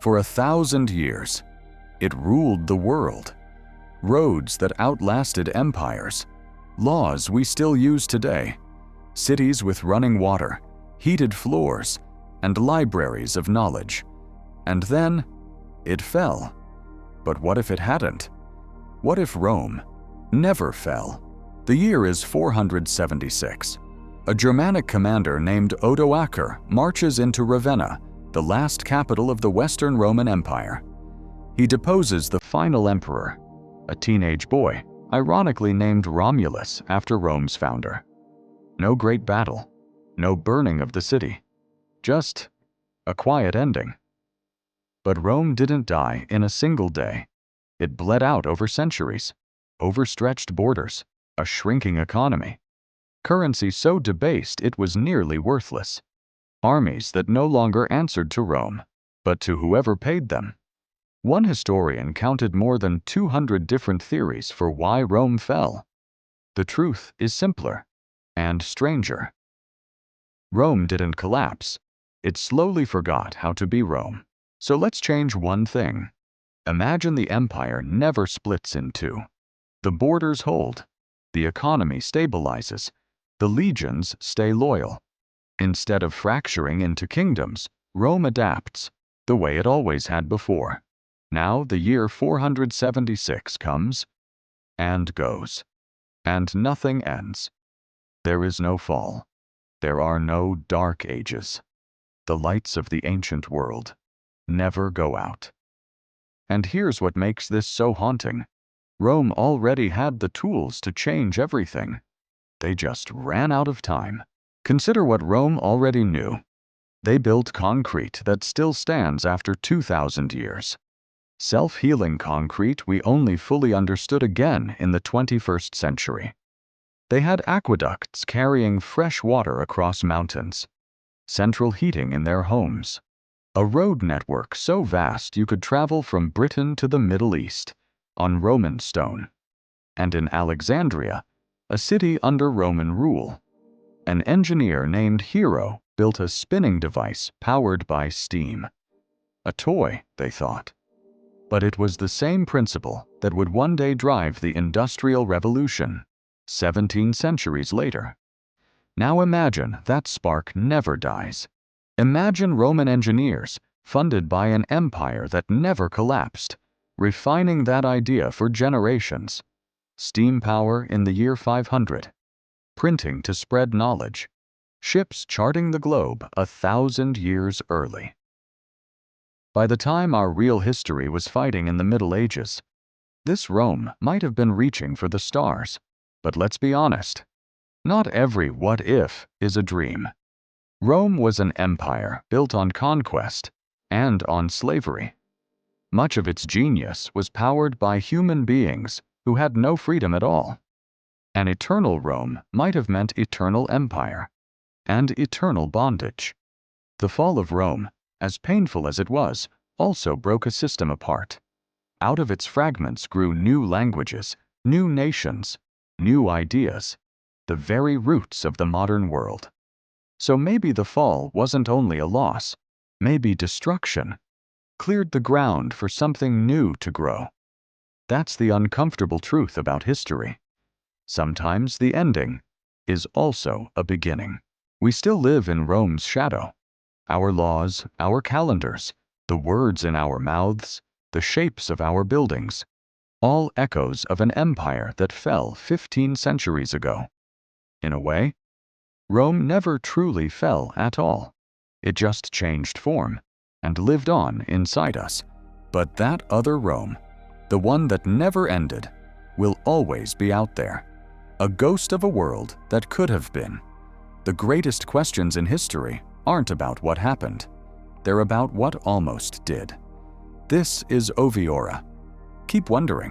For 1,000 years, it ruled the world. Roads that outlasted empires, laws we still use today, cities with running water, heated floors, and libraries of knowledge. And then, it fell. But what if it hadn't? What if Rome never fell? The year is 476. A Germanic commander named Odoacer marches into Ravenna, the last capital of the Western Roman Empire. He deposes the final emperor, a teenage boy, ironically named Romulus after Rome's founder. No great battle, no burning of the city, just a quiet ending. But Rome didn't die in a single day. It bled out over centuries, overstretched borders, a shrinking economy, currency so debased it was nearly worthless, armies that no longer answered to Rome, but to whoever paid them. One historian counted more than 200 different theories for why Rome fell. The truth is simpler and stranger. Rome didn't collapse. It slowly forgot how to be Rome. So let's change one thing. Imagine the empire never splits in two. The borders hold. The economy stabilizes. The legions stay loyal. Instead of fracturing into kingdoms, Rome adapts, the way it always had before. Now the year 476 comes and goes, and nothing ends. There is no fall. There are no dark ages. The lights of the ancient world never go out. And here's what makes this so haunting. Rome already had the tools to change everything. They just ran out of time. Consider what Rome already knew. They built concrete that still stands after 2,000 years. Self-healing concrete we only fully understood again in the 21st century. They had aqueducts carrying fresh water across mountains, central heating in their homes, a road network so vast you could travel from Britain to the Middle East on Roman stone. And in Alexandria, a city under Roman rule, an engineer named Hero built a spinning device powered by steam. A toy, they thought. But it was the same principle that would one day drive the Industrial Revolution, 17 centuries later. Now imagine that spark never dies. Imagine Roman engineers, funded by an empire that never collapsed, refining that idea for generations. Steam power in the year 500. Printing to spread knowledge. Ships charting the globe 1,000 years early. By the time our real history was fighting in the Middle Ages, this Rome might have been reaching for the stars. But let's be honest, not every what if is a dream. Rome was an empire built on conquest and on slavery. Much of its genius was powered by human beings who had no freedom at all. An eternal Rome might have meant eternal empire and eternal bondage. The fall of Rome, as painful as it was, also broke a system apart. Out of its fragments grew new languages, new nations, new ideas, the very roots of the modern world. So maybe the fall wasn't only a loss, maybe destruction cleared the ground for something new to grow. That's the uncomfortable truth about history. Sometimes the ending is also a beginning. We still live in Rome's shadow. Our laws, our calendars, the words in our mouths, the shapes of our buildings, all echoes of an empire that fell 15 centuries ago. In a way, Rome never truly fell at all. It just changed form and lived on inside us. But that other Rome, the one that never ended, will always be out there. A ghost of a world that could have been. The greatest questions in history aren't about what happened. They're about what almost did. This is Oviora. Keep wondering.